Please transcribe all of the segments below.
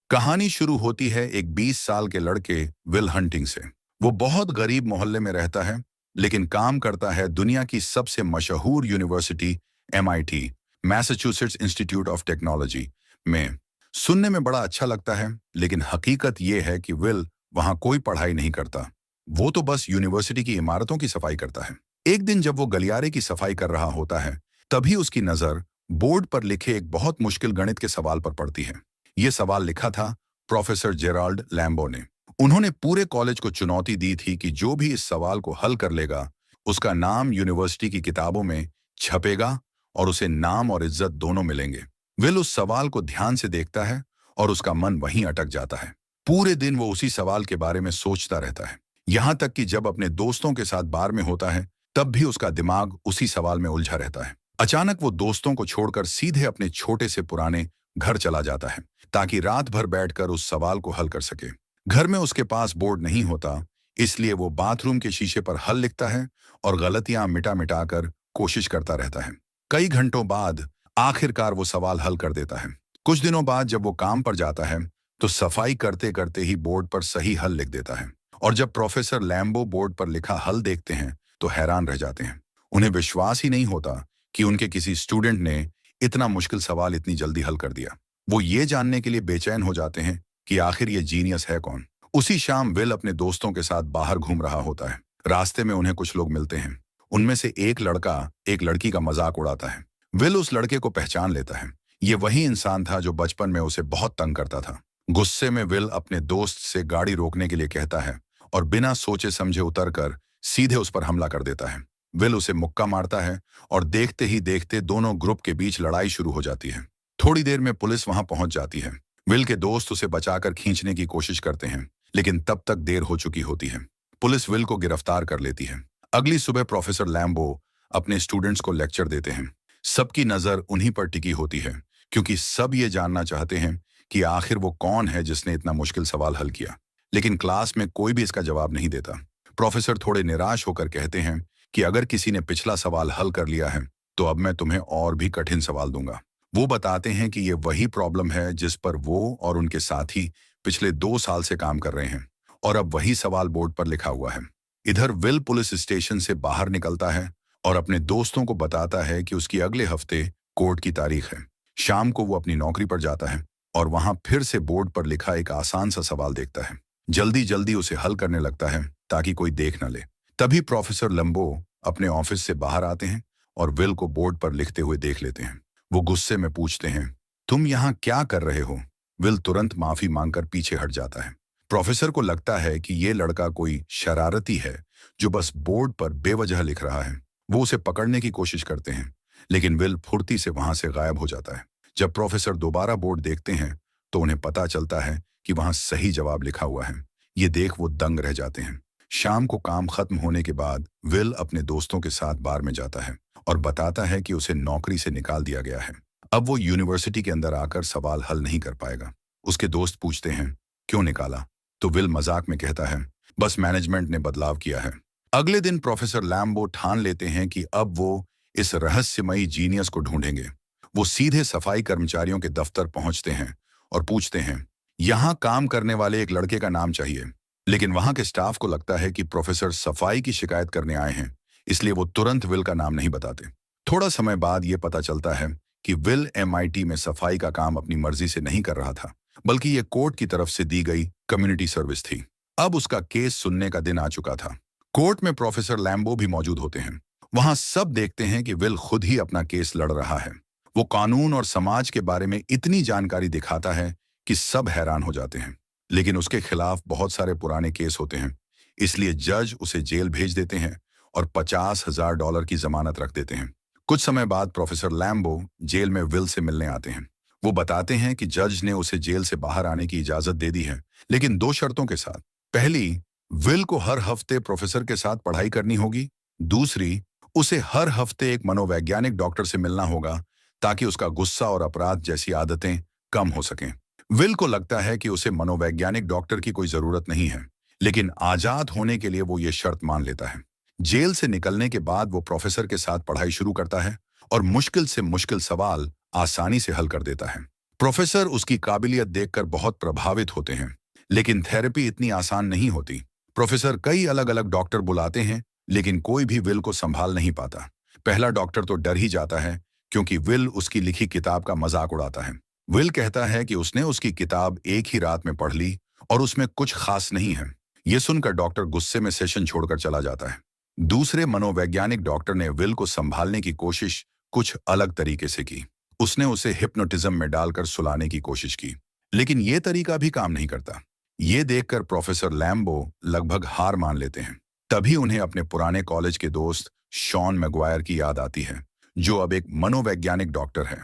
कहानी शुरू होती है एक 20 साल के लड़के विल हंटिंग से। वो बहुत गरीब मोहल्ले में रहता है, लेकिन काम करता है दुनिया की सबसे मशहूर university MIT, Massachusetts institute of technology में। सुनने में बड़ा अच्छा लगता है, लेकिन हकीकत ये है कि विल वहां कोई पढ़ाई नहीं करता। वो तो बस यूनिवर्सिटी की इमारतों की सफाई करता है। एक दिन जब वो गलियारे की सफाई कर रहा होता है, तभी उसकी नजर बोर्ड पर लिखे एक बहुत मुश्किल गणित के सवाल पर पड़ती है। ये सवाल लिखा था प्रोफेसर जेराल्ड लैम्बो ने। उन्होंने पूरे कॉलेज को चुनौती दी थी कि जो भी इस सवाल को हल कर लेगा, उसका नाम यूनिवर्सिटी की किताबों में छपेगा और उसे नाम और इज्जत दोनों मिलेंगे। विल उस सवाल को ध्यान से देखता है और उसका मन वहीं अटक जाता है। पूरे दिन वो उसी सवाल के बारे में सोचता रहता है। यहाँ तक कि जब अपने दोस्तों के साथ बार में होता है, तब भी उसका दिमाग उसी सवाल में उलझा रहता है। अचानक वो दोस्तों को छोड़कर सीधे अपने छोटे से पुराने घर चला जाता है, ताकि रात भर बैठकर उस सवाल को हल कर सके। घर में उसके पास बोर्ड नहीं होता, इसलिए वो बाथरूम के शीशे पर हल लिखता है और गलतियां मिटा मिटा कर कोशिश करता रहता है। कई घंटों बाद आखिरकार वो सवाल हल कर देता है। कुछ दिनों बाद जब वो काम पर जाता है, तो सफाई करते करते ही बोर्ड पर सही हल लिख देता है। और जब प्रोफेसर लैम्बो बोर्ड पर लिखा हल देखते हैं, तो हैरान रह जाते हैं। उन्हें विश्वास ही नहीं होता कि उनके किसी स्टूडेंट ने इतना मुश्किल सवाल इतनी जल्दी हल कर दिया। वो ये जानने के लिए बेचैन हो जाते हैं कि आखिर ये जीनियस है कौन। उसी शाम विल अपने दोस्तों के साथ बाहर घूम रहा होता है। रास्ते में उन्हें कुछ लोग मिलते हैं। उनमें से एक लड़का एक लड़की का मजाक उड़ाता है। विल उस लड़के को पहचान लेता है। ये वही इंसान था जो बचपन में उसे बहुत तंग करता था। गुस्से में विल अपने दोस्त से गाड़ी रोकने के लिए कहता है और बिना सोचे समझे उतरकर सीधे उस पर हमला कर देता है। विल उसे मुक्का मारता है और देखते ही देखते दोनों ग्रुप के बीच लड़ाई शुरू हो जाती है। थोड़ी देर में पुलिस वहां पहुंच जाती है। विल के दोस्त उसे बचाकर खींचने की कोशिश करते हैं, लेकिन तब तक देर हो चुकी होती है। पुलिस विल को गिरफ्तार कर लेती है। अगली सुबह प्रोफेसर लैम्बो अपने स्टूडेंट्स को लेक्चर देते हैं। सबकी नजर उन्हीं पर टिकी होती है, क्योंकि सब ये जानना चाहते हैं कि आखिर वो कौन है जिसने इतना मुश्किल सवाल हल किया। लेकिन क्लास में कोई भी इसका जवाब नहीं देता। प्रोफेसर थोड़े निराश होकर कहते हैं कि अगर किसी ने पिछला सवाल हल कर लिया है, तो अब मैं तुम्हें और भी कठिन सवाल दूंगा। वो बताते हैं कि ये वही प्रॉब्लम है जिस पर वो और उनके साथी पिछले 2 साल से काम कर रहे हैं, और अब वही सवाल बोर्ड पर लिखा हुआ है। इधर विल पुलिस स्टेशन से बाहर निकलता है और अपने दोस्तों को बताता है कि उसकी अगले हफ्ते कोर्ट की तारीख है। शाम को वो अपनी नौकरी पर जाता है और वहां फिर से बोर्ड पर लिखा एक आसान सा सवाल देखता है। जल्दी जल्दी उसे हल करने लगता है ताकि कोई देख न ले। तभी प्रोफेसर लंबो अपने ऑफिस से बाहर आते हैं और विल को बोर्ड पर लिखते हुए देख लेते हैं। वो गुस्से में पूछते हैं, तुम यहाँ क्या कर रहे हो? विल तुरंत माफी मांगकर पीछे हट जाता है। प्रोफेसर को लगता है कि ये लड़का कोई शरारती है जो बस बोर्ड पर बेवजह लिख रहा है। वो उसे पकड़ने की कोशिश करते हैं, लेकिन विल फुर्ती से वहां से गायब हो जाता है। जब प्रोफेसर दोबारा बोर्ड देखते हैं, तो उन्हें पता चलता है कि वहां सही जवाब लिखा हुआ है। ये देख वो दंग रह जाते हैं। शाम को काम खत्म होने के बाद विल अपने दोस्तों के साथ बार में जाता है और बताता है कि उसे नौकरी से निकाल दिया गया है। अब वो यूनिवर्सिटी के अंदर आकर सवाल हल नहीं कर पाएगा। उसके दोस्त पूछते हैं, क्यों निकाला? तो विल मजाक में कहता है, बस मैनेजमेंट ने बदलाव किया है। अगले दिन प्रोफेसर लैम्बो ठान लेते हैं कि अब वो इस रहस्यमयी जीनियस को ढूंढेंगे। वो सीधे सफाई कर्मचारियों के दफ्तर पहुंचते हैं और पूछते हैं, यहाँ काम करने वाले एक लड़के का नाम चाहिए। लेकिन वहां के स्टाफ को लगता है कि प्रोफेसर सफाई की शिकायत करने आए हैं, इसलिए वो तुरंत विल का नाम नहीं बताते। थोड़ा समय बाद ये पता चलता है कि विल MIT में सफाई का काम अपनी मर्जी से नहीं कर रहा था, बल्कि ये कोर्ट की तरफ से दी गई कम्युनिटी सर्विस थी। अब उसका केस सुनने का दिन आ चुका था। कोर्ट में प्रोफेसर लैम्बो भी मौजूद होते हैं। वहां सब देखते हैं कि विल खुद ही अपना केस लड़ रहा है। वो कानून और समाज के बारे में इतनी जानकारी दिखाता है कि सब हैरान हो जाते हैं। लेकिन उसके खिलाफ बहुत सारे पुराने केस होते हैं, इसलिए जज उसे जेल भेज देते हैं और $50,000 की जमानत रख देते हैं। कुछ समय बाद प्रोफेसर लैम्बो जेल में विल से मिलने आते हैं। वो बताते हैं कि जज ने उसे जेल से बाहर आने की इजाजत दे दी है, लेकिन 2 शर्तों के साथ। पहली, विल को हर हफ्ते प्रोफेसर के साथ पढ़ाई करनी होगी। दूसरी, उसे हर हफ्ते एक मनोवैज्ञानिक डॉक्टर से मिलना होगा, ताकि उसका गुस्सा और अपराध जैसी आदतें कम हो सकें। विल को लगता है कि उसे मनोवैज्ञानिक डॉक्टर की कोई जरूरत नहीं है, लेकिन आजाद होने के लिए वो ये शर्त मान लेता है। जेल से निकलने के बाद वो प्रोफेसर के साथ पढ़ाई शुरू करता है और मुश्किल से मुश्किल सवाल आसानी से हल कर देता है। प्रोफेसर उसकी काबिलियत देखकर बहुत प्रभावित होते हैं, लेकिन थेरेपी इतनी आसान नहीं होती। प्रोफेसर कई अलग अलग डॉक्टर बुलाते हैं, लेकिन कोई भी विल को संभाल नहीं पाता। पहला डॉक्टर तो डर ही जाता है, क्योंकि विल उसकी लिखी किताब का मजाक उड़ाता है। विल कहता है कि उसने उसकी किताब एक ही रात में पढ़ ली और उसमें कुछ खास नहीं है। ये सुनकर डॉक्टर गुस्से में सेशन छोड़कर चला जाता है। दूसरे मनोवैज्ञानिक डॉक्टर ने विल को संभालने की कोशिश कुछ अलग तरीके से की। उसने उसे हिप्नोटिज्म में डालकर सुलाने की कोशिश की, लेकिन ये तरीका भी काम नहीं करता। ये देखकर प्रोफेसर लैम्बो लगभग हार मान लेते हैं। तभी उन्हें अपने पुराने कॉलेज के दोस्त शॉन मैगवायर की याद आती है, जो अब एक मनोवैज्ञानिक डॉक्टर है।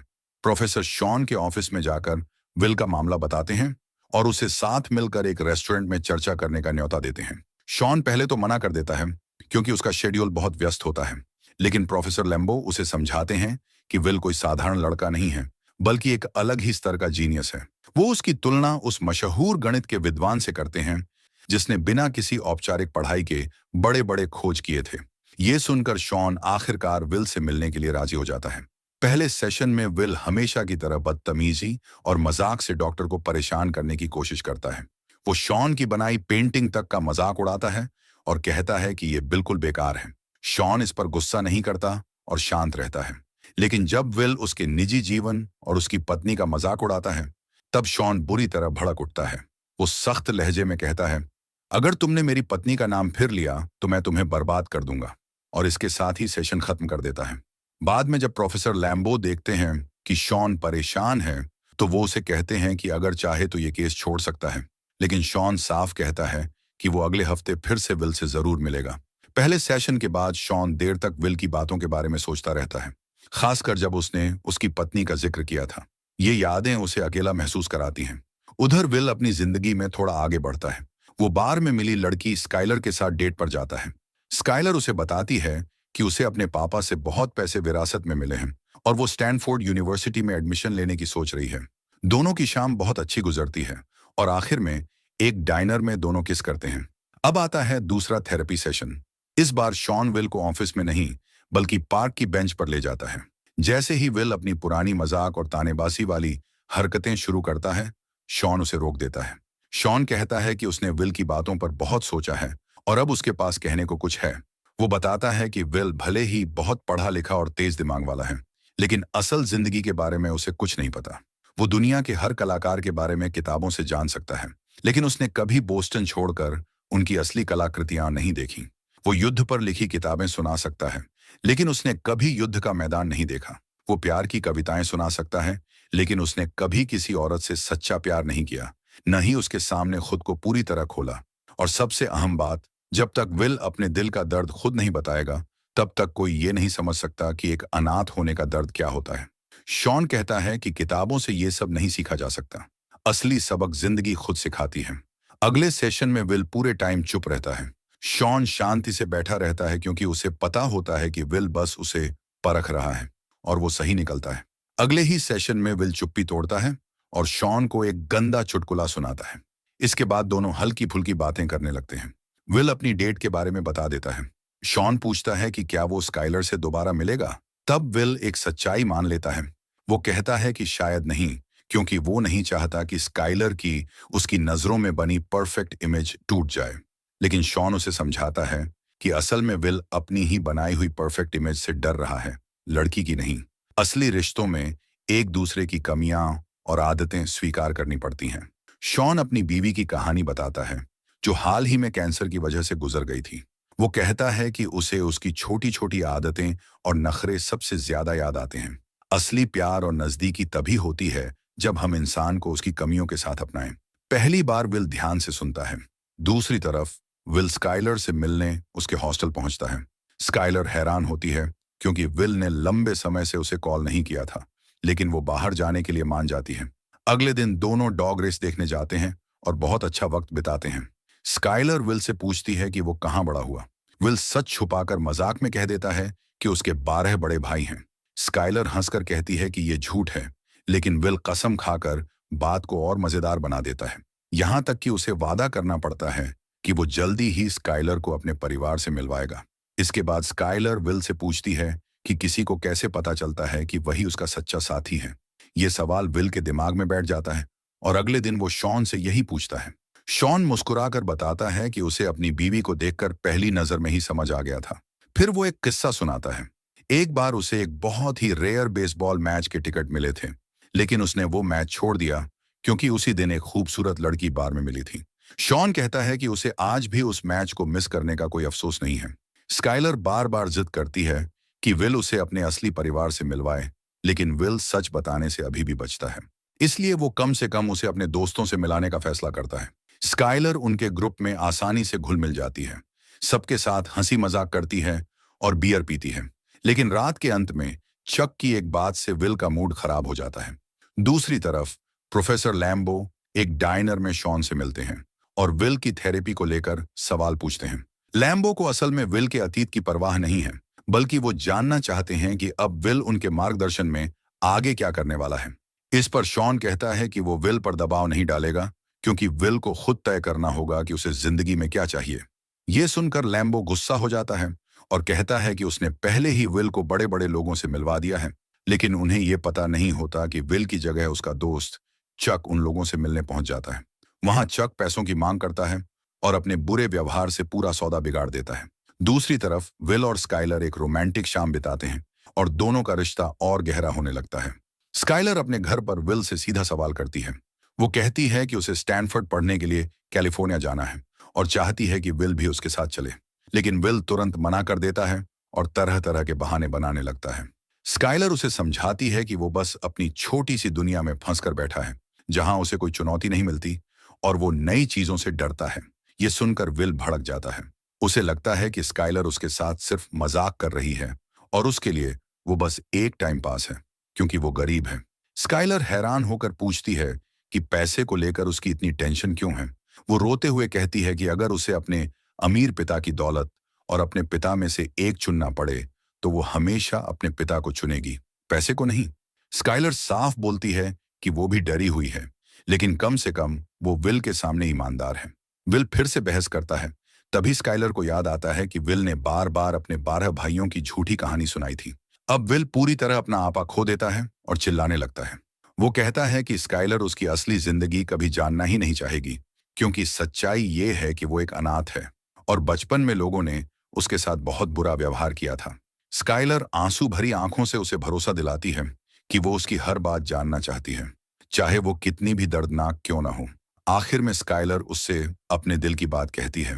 प्रोफेसर शॉन के ऑफिस में जाकर विल का मामला बताते हैं और उसे साथ मिलकर एक रेस्टोरेंट में चर्चा करने का न्योता देते हैं। शॉन पहले तो मना कर देता है, क्योंकि उसका शेड्यूल बहुत व्यस्त होता है, लेकिन प्रोफेसर लैम्बो उसे समझाते हैं कि विल कोई साधारण लड़का नहीं है, बल्कि एक अलग ही स्तर का जीनियस है। वो उसकी तुलना उस मशहूर गणित के विद्वान से करते हैं, जिसने बिना किसी औपचारिक पढ़ाई के बड़े बड़े खोज किए थे। ये सुनकर शॉन आखिरकार विल से मिलने के लिए राजी हो जाता है। पहले सेशन में विल हमेशा की तरह बदतमीजी और मजाक से डॉक्टर को परेशान करने की कोशिश करता है। वो शॉन की बनाई पेंटिंग तक का मजाक उड़ाता है और कहता है कि ये बिल्कुल बेकार है। शॉन इस पर गुस्सा नहीं करता और शांत रहता है, लेकिन जब विल उसके निजी जीवन और उसकी पत्नी का मजाक उड़ाता है, तब शॉन बुरी तरह भड़क उठता है। वो सख्त लहजे में कहता है, अगर तुमने मेरी पत्नी का नाम फिर लिया तो मैं तुम्हें बर्बाद कर दूंगा, और इसके साथ ही सेशन खत्म कर देता है। बाद में जब प्रोफेसर लैम्बो देखते हैं कि शॉन परेशान है, तो वो उसे कहते हैं कि अगर चाहे तो ये केस छोड़ सकता है, लेकिन शॉन साफ कहता है कि वो अगले हफ्ते फिर से विल से जरूर मिलेगा। पहले सेशन के बाद शॉन देर तक विल की बातों के बारे में सोचता रहता है, खासकर जब उसने उसकी पत्नी का जिक्र किया था। ये यादें उसे अकेला महसूस कराती हैं। उधर विल अपनी जिंदगी में थोड़ा आगे बढ़ता है। वो बार में मिली लड़की स्काइलर के साथ डेट पर जाता है। स्काइलर उसे बताती है कि उसे अपने पापा से बहुत पैसे विरासत में मिले हैं और वो स्टैनफोर्ड यूनिवर्सिटी में एडमिशन लेने की सोच रही है। दोनों की शाम बहुत अच्छी गुजरती है और आखिर में एक डाइनर में दोनों किस करते हैं। अब आता है दूसरा थेरेपी सेशन। इस बार शॉन विल को ऑफिस में नहीं, बल्कि पार्क की बेंच पर ले जाता है। जैसे ही विल अपनी पुरानी मजाक और तानेबाजी वाली हरकतें शुरू करता है, शॉन उसे रोक देता है। शॉन कहता है कि उसने विल की बातों पर बहुत सोचा है और अब उसके पास कहने को कुछ है। वो बताता है कि विल भले ही बहुत पढ़ा लिखा और तेज दिमाग वाला है, लेकिन असल जिंदगी के बारे में उसे कुछ नहीं पता। वो दुनिया के हर कलाकार के बारे में किताबों से जान सकता है, लेकिन उसने कभी बोस्टन छोड़कर उनकी असली कलाकृतियां नहीं देखी। वो युद्ध पर लिखी किताबें सुना सकता है, लेकिन उसने कभी युद्ध का मैदान नहीं देखा। वो प्यार की कविताएं सुना सकता है, लेकिन उसने कभी किसी औरत से सच्चा प्यार नहीं किया, न ही उसके सामने खुद को पूरी तरह खोला। और सबसे अहम बात, जब तक विल अपने दिल का दर्द खुद नहीं बताएगा, तब तक कोई ये नहीं समझ सकता कि एक अनाथ होने का दर्द क्या होता है। शॉन कहता है कि किताबों से ये सब नहीं सीखा जा सकता। असली सबक जिंदगी खुद सिखाती है। अगले सेशन में विल पूरे टाइम चुप रहता है। शॉन शांति से बैठा रहता है, क्योंकि उसे पता होता है कि विल बस उसे परख रहा है, और वो सही निकलता है। अगले ही सेशन में विल चुप्पी तोड़ता है और शॉन को एक गंदा चुटकुला सुनाता है। इसके बाद दोनों हल्की फुल्की बातें करने लगते हैं। विल अपनी डेट के बारे में बता देता है। शॉन पूछता है कि क्या वो स्काइलर से दोबारा मिलेगा। तब विल एक सच्चाई मान लेता है। वो कहता है कि शायद नहीं, क्योंकि वो नहीं चाहता कि स्काइलर की उसकी नजरों में बनी परफेक्ट इमेज टूट जाए। लेकिन शॉन उसे समझाता है कि असल में विल अपनी ही बनाई हुई परफेक्ट इमेज से डर रहा है, लड़की की नहीं। असली रिश्तों में एक दूसरे की कमियां और आदतें स्वीकार करनी पड़ती हैं। शॉन अपनी बीवी की कहानी बताता है, जो हाल ही में कैंसर की वजह से गुजर गई थी। वो कहता है कि उसे उसकी छोटी छोटी आदतें और नखरे सबसे ज्यादा याद आते हैं। असली प्यार और नजदीकी तभी होती है जब हम इंसान को उसकी कमियों के साथ अपनाएं। पहली बार विल ध्यान से सुनता है। दूसरी तरफ विल स्काइलर से मिलने उसके हॉस्टल पहुंचता है। स्काइलर हैरान होती है, क्योंकि विल ने लंबे समय से उसे कॉल नहीं किया था, लेकिन वो बाहर जाने के लिए मान जाती है। अगले दिन दोनों डॉग रेस देखने जाते हैं और बहुत अच्छा वक्त बिताते हैं। स्काइलर विल से पूछती है कि वो कहाँ बड़ा हुआ। विल सच छुपाकर मजाक में कह देता है कि उसके 12 बड़े भाई हैं। स्काइलर हंसकर कहती है कि ये झूठ है, लेकिन विल कसम खाकर बात को और मजेदार बना देता है। यहाँ तक कि उसे वादा करना पड़ता है कि वो जल्दी ही स्काइलर को अपने परिवार से मिलवाएगा। इसके बाद स्काइलर विल से पूछती है कि किसी को कैसे पता चलता है कि वही उसका सच्चा साथी है। ये सवाल विल के दिमाग में बैठ जाता है और अगले दिन वो शॉन से यही पूछता है। शॉन मुस्कुराकर बताता है कि उसे अपनी बीवी को देखकर पहली नजर में ही समझ आ गया था। फिर वो एक किस्सा सुनाता है। एक बार उसे एक बहुत ही रेयर बेसबॉल मैच के टिकट मिले थे, लेकिन उसने वो मैच छोड़ दिया क्योंकि उसी दिन एक खूबसूरत लड़की बार में मिली थी। शॉन कहता है कि उसे आज भी उस मैच को मिस करने का कोई अफसोस नहीं है। स्काइलर बार बार जिद करती है कि विल उसे अपने असली परिवार से मिलवाए, लेकिन विल सच बताने से अभी भी बचता है। इसलिए वो कम से कम उसे अपने दोस्तों से मिलाने का फैसला करता है। स्काइलर उनके ग्रुप में आसानी से घुल मिल जाती है, सबके साथ हंसी मजाक करती है और बियर पीती है। लेकिन रात के अंत में चक की एक बात से विल का मूड खराब हो जाता है। दूसरी तरफ प्रोफेसर लैम्बो एक डाइनर में शॉन से मिलते हैं और विल की थेरेपी को लेकर सवाल पूछते हैं। लैम्बो को असल में विल के अतीत की परवाह नहीं है, बल्कि वो जानना चाहते हैं कि अब विल उनके मार्गदर्शन में आगे क्या करने वाला है। इस पर शॉन कहता है कि वो विल पर दबाव नहीं डालेगा, क्योंकि विल को खुद तय करना होगा कि उसे जिंदगी में क्या चाहिए। ये सुनकर लैम्बो गुस्सा हो जाता है और कहता है कि उसने पहले ही विल को बड़े बड़े लोगों से मिलवा दिया है, लेकिन उन्हें ये पता नहीं होता कि विल की जगह उसका दोस्त चक उन लोगों से मिलने पहुंच जाता है। वहां चक पैसों की मांग करता है और अपने बुरे व्यवहार से पूरा सौदा बिगाड़ देता है। दूसरी तरफ विल और स्काइलर एक रोमांटिक शाम बिताते हैं और दोनों का रिश्ता और गहरा होने लगता है। स्काइलर अपने घर पर विल से सीधा सवाल करती है। वो कहती है कि उसे स्टैनफोर्ड पढ़ने के लिए कैलिफोर्निया जाना है और चाहती है कि विल भी उसके साथ चले, लेकिन विल तुरंत मना कर देता है और तरह तरह के बहाने बनाने लगता है। स्काइलर उसे समझाती है कि वो बस अपनी छोटी सी दुनिया में फंस कर बैठा है, जहां उसे कोई चुनौती नहीं मिलती और वो नई चीजों से डरता है। ये सुनकर विल भड़क जाता है। उसे लगता है कि स्काइलर उसके साथ सिर्फ मजाक कर रही है और उसके लिए वो बस एक टाइम पास है, क्योंकि वो गरीब है। स्काइलर हैरान होकर पूछती है कि पैसे को लेकर उसकी इतनी टेंशन क्यों है। वो रोते हुए कहती है कि अगर उसे अपने अमीर पिता की दौलत और अपने पिता में से एक चुनना पड़े, तो वो हमेशा अपने पिता को चुनेगी, पैसे को नहीं। स्काइलर साफ बोलती है कि वो भी डरी हुई है, लेकिन कम से कम वो विल के सामने ईमानदार है। विल फिर से बहस करता है। तभी स्काइलर को याद आता है कि विल ने बार बार अपने 12 भाइयों की झूठी कहानी सुनाई थी। अब विल पूरी तरह अपना आपा खो देता है और चिल्लाने लगता है। वो कहता है कि स्काइलर उसकी असली जिंदगी कभी जानना ही नहीं चाहेगी, क्योंकि सच्चाई ये है कि वो एक अनाथ है और बचपन में लोगों ने उसके साथ बहुत बुरा व्यवहार किया था। स्काइलर आंसू भरी आंखों से उसे भरोसा दिलाती है कि वो उसकी हर बात जानना चाहती है, चाहे वो कितनी भी दर्दनाक क्यों ना हो। आखिर में स्काइलर उससे अपने दिल की बात कहती है।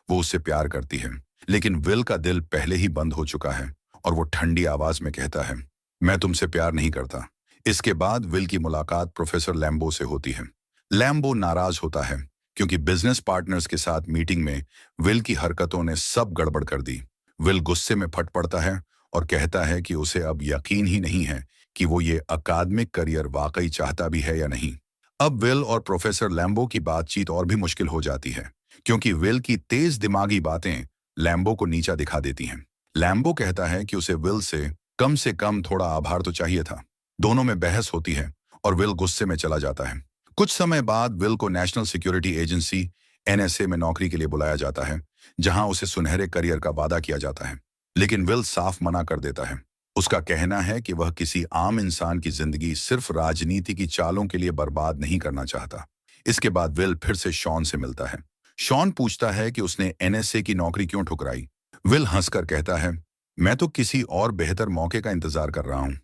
वो उससे प्यार करती है, लेकिन विल का दिल पहले ही बंद हो चुका है और वो ठंडी आवाज में कहता है, मैं तुमसे प्यार नहीं करता। इसके बाद विल की मुलाकात प्रोफेसर लैम्बो से होती है। लैम्बो नाराज होता है क्योंकि बिजनेस पार्टनर्स के साथ मीटिंग में विल की हरकतों ने सब गड़बड़ कर दी। विल गुस्से में फट पड़ता है और कहता है कि उसे अब यकीन ही नहीं है कि वो ये अकादमिक करियर वाकई चाहता भी है या नहीं। अब विल और प्रोफेसर लैम्बो की बातचीत और भी मुश्किल हो जाती है, क्योंकि विल की तेज दिमागी बातें लैम्बो को नीचा दिखा देती हैं। लैम्बो कहता है कि उसे विल से कम थोड़ा आभार तो चाहिए था। दोनों में बहस होती है और विल गुस्से में चला जाता है। कुछ समय बाद विल को नेशनल सिक्योरिटी एजेंसी NSA में नौकरी के लिए बुलाया जाता है, जहां उसे सुनहरे करियर का वादा किया जाता है, लेकिन विल साफ मना कर देता है। उसका कहना है कि वह किसी आम इंसान की जिंदगी सिर्फ राजनीति की चालों के लिए बर्बाद नहीं करना चाहता। इसके बाद विल फिर से शॉन से मिलता है। शॉन पूछता है कि उसने NSA की नौकरी क्यों ठुकराई। विल हंसकर कहता है, मैं तो किसी और बेहतर मौके का इंतजार कर रहा हूं।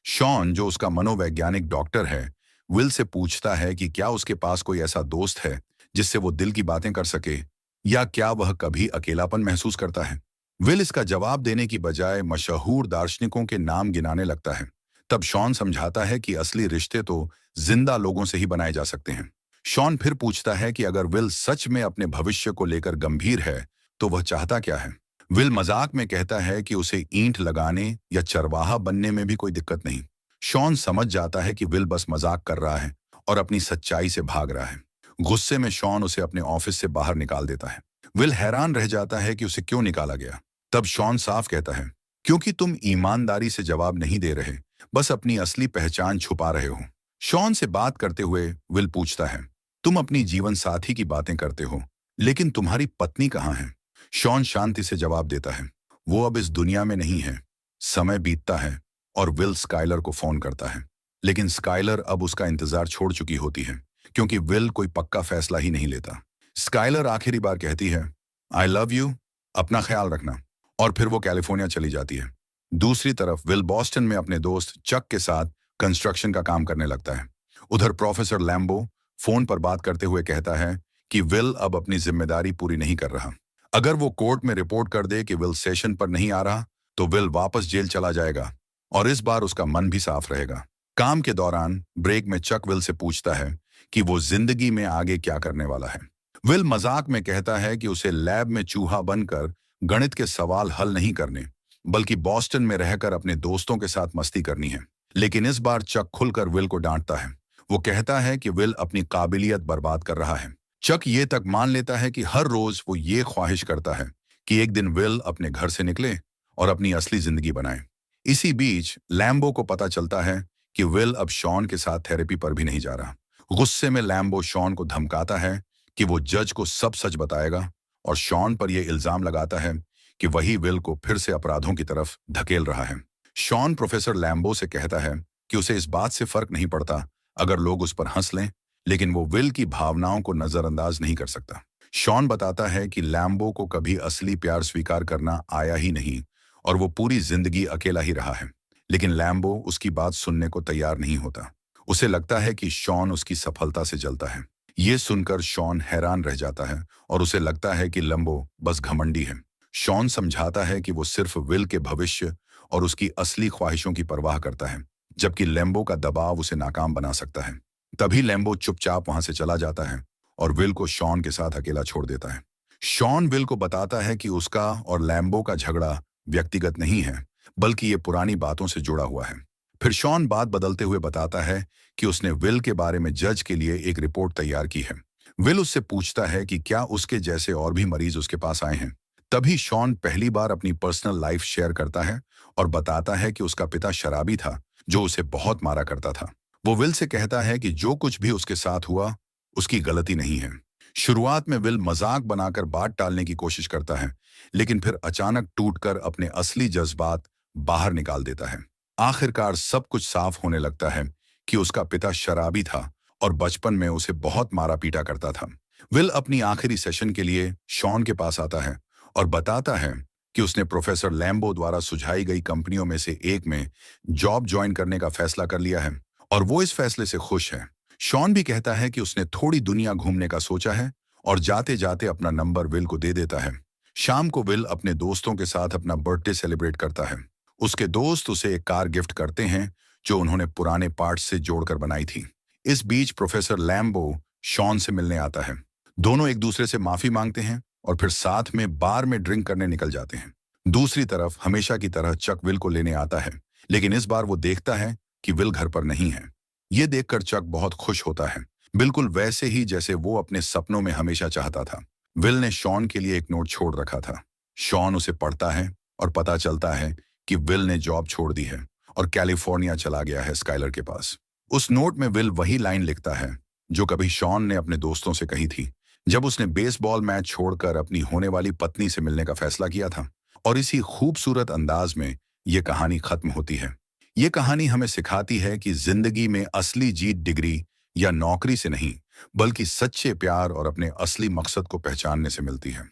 शॉन, जो उसका मनोवैज्ञानिक डॉक्टर है, विल से पूछता है कि क्या उसके पास कोई ऐसा दोस्त है जिससे वो दिल की बातें कर सके, या क्या वह कभी अकेलापन महसूस करता है। विल इसका जवाब देने की बजाय मशहूर दार्शनिकों के नाम गिनाने लगता है। तब शॉन समझाता है कि असली रिश्ते तो जिंदा लोगों से ही बनाए जा सकते हैं। शॉन फिर पूछता है कि अगर विल सच में अपने भविष्य को लेकर गंभीर है, तो वह चाहता क्या है। विल मजाक में कहता है कि उसे ईंट लगाने या चरवाहा बनने में भी कोई दिक्कत नहीं। शॉन समझ जाता है कि विल बस मजाक कर रहा है और अपनी सच्चाई से भाग रहा है। गुस्से में शॉन उसे अपने ऑफिस से बाहर निकाल देता है। विल हैरान रह जाता है कि उसे क्यों निकाला गया। तब शॉन साफ कहता है, क्योंकि तुम ईमानदारी से जवाब नहीं दे रहे, बस अपनी असली पहचान छुपा रहे हो। शॉन से बात करते हुए विल पूछता है, तुम अपनी जीवन साथी की बातें करते हो, लेकिन तुम्हारी पत्नी कहाँ है। शॉन शांति से जवाब देता है, वो अब इस दुनिया में नहीं है। समय बीतता है और विल स्काइलर को फोन करता है। लेकिन स्काइलर अब उसका इंतजार छोड़ चुकी होती है, क्योंकि विल कोई पक्का फैसला ही नहीं लेता। स्काइलर आखिरी बार कहती है, आई लव यू, अपना ख्याल रखना, और फिर वो कैलिफोर्निया चली जाती है। दूसरी तरफ विल बॉस्टन में अपने दोस्त चक के साथ कंस्ट्रक्शन का काम करने लगता है। उधर प्रोफेसर लैम्बो फोन पर बात करते हुए कहता है कि विल अब अपनी जिम्मेदारी पूरी नहीं कर रहा। अगर वो कोर्ट में रिपोर्ट कर दे कि विल सेशन पर नहीं आ रहा, तो विल वापस जेल चला जाएगा, और इस बार उसका मन भी साफ रहेगा। काम के दौरान ब्रेक में चक विल से पूछता है कि वो जिंदगी में आगे क्या करने वाला है। विल मजाक में कहता है कि उसे लैब में चूहा बनकर गणित के सवाल हल नहीं करने, बल्कि बॉस्टन में रहकर अपने दोस्तों के साथ मस्ती करनी है। लेकिन इस बार चक खुलकर विल को डांटता है। वो कहता है कि विल अपनी काबिलियत बर्बाद कर रहा है। चक ये तक मान लेता है कि हर रोज वो ये ख्वाहिश करता है कि एक दिन विल अपने घर से निकले और अपनी असली जिंदगी बनाए। इसी बीच लैम्बो को पता चलता है कि विल अब शॉन के साथ थेरेपी पर भी नहीं जा रहा। गुस्से में लैम्बो शॉन को धमकाता है कि वो जज को सब सच बताएगा, और शॉन पर यह इल्जाम लगाता है कि वही विल को फिर से अपराधों की तरफ धकेल रहा है। शॉन प्रोफेसर लैम्बो से कहता है कि उसे इस बात से फर्क नहीं पड़ता अगर लोग उस पर हंस लें, लेकिन वो विल की भावनाओं को नजरअंदाज नहीं कर सकता। शॉन बताता है कि लैम्बो को कभी असली प्यार स्वीकार करना आया ही नहीं, और वो पूरी जिंदगी अकेला ही रहा है। लेकिन लैम्बो उसकी बात सुनने को तैयार नहीं होता। उसे लगता है कि शॉन उसकी सफलता से जलता है। ये सुनकर शॉन हैरान रह जाता है, और उसे लगता है कि लैम्बो बस घमंडी है। शॉन समझाता है कि वो सिर्फ विल के भविष्य और उसकी असली ख्वाहिशों की परवाह करता है, जबकि लैम्बो का दबाव उसे नाकाम बना सकता है। तभी लैम्बो चुपचाप वहां से चला जाता है और विल को शॉन के साथ अकेला छोड़ देता है। शॉन विल को बताता है कि उसका और लैम्बो का झगड़ा व्यक्तिगत नहीं है, बल्कि ये पुरानी बातों से जुड़ा हुआ है। फिर शॉन बात बदलते हुए बताता है कि उसने विल के बारे में जज के लिए एक रिपोर्ट तैयार की है। विल उससे पूछता है कि क्या उसके जैसे और भी मरीज उसके पास आए हैं। तभी शॉन पहली बार अपनी पर्सनल लाइफ शेयर करता है और बताता है कि उसका पिता शराबी था जो उसे बहुत मारा करता था। वो विल से कहता है कि जो कुछ भी उसके साथ हुआ उसकी गलती नहीं है। शुरुआत में विल मजाक बनाकर बात टालने की कोशिश करता है, लेकिन फिर अचानक टूटकर अपने असली जज्बात बाहर निकाल देता है। आखिरकार सब कुछ साफ होने लगता है कि उसका पिता शराबी था और बचपन में उसे बहुत मारा पीटा करता था। विल अपनी आखिरी सेशन के लिए शॉन के पास आता है और बताता है कि उसने प्रोफेसर लैम्बो द्वारा सुझाई गई कंपनियों में से एक में जॉब ज्वाइन करने का फैसला कर लिया है, और वो इस फैसले से खुश है। शॉन भी कहता है कि उसने थोड़ी दुनिया घूमने का सोचा है, और जाते जाते अपना नंबर विल को दे देता है। शाम को विल अपने दोस्तों के साथ अपना बर्थडे सेलिब्रेट करता है। उसके दोस्त उसे एक कार गिफ्ट करते हैं जो उन्होंने पुराने पार्ट्स से जोड़कर बनाई थी। इस बीच प्रोफेसर लैम्बो शॉन से मिलने आता है। दोनों एक दूसरे से माफी मांगते हैं और फिर साथ में बार में ड्रिंक करने निकल जाते हैं। दूसरी तरफ हमेशा की तरह चक विल को लेने आता है, लेकिन इस बार वो देखता है कि विल घर पर नहीं है। ये देखकर चक बहुत खुश होता है, बिल्कुल वैसे ही जैसे वो अपने सपनों में हमेशा चाहता था। विल ने शॉन के लिए एक नोट छोड़ रखा था। शॉन उसे पढ़ता है और पता चलता है कि विल ने जॉब छोड़ दी है और कैलिफोर्निया चला गया है स्काइलर के पास। उस नोट में विल वही लाइन लिखता है जो कभी शॉन ने अपने दोस्तों से कही थी जब उसने बेसबॉल मैच छोड़कर अपनी होने वाली पत्नी से मिलने का फैसला किया था। और इसी खूबसूरत अंदाज में ये कहानी खत्म होती है। ये कहानी हमें सिखाती है कि जिंदगी में असली जीत डिग्री या नौकरी से नहीं, बल्कि सच्चे प्यार और अपने असली मकसद को पहचानने से मिलती है।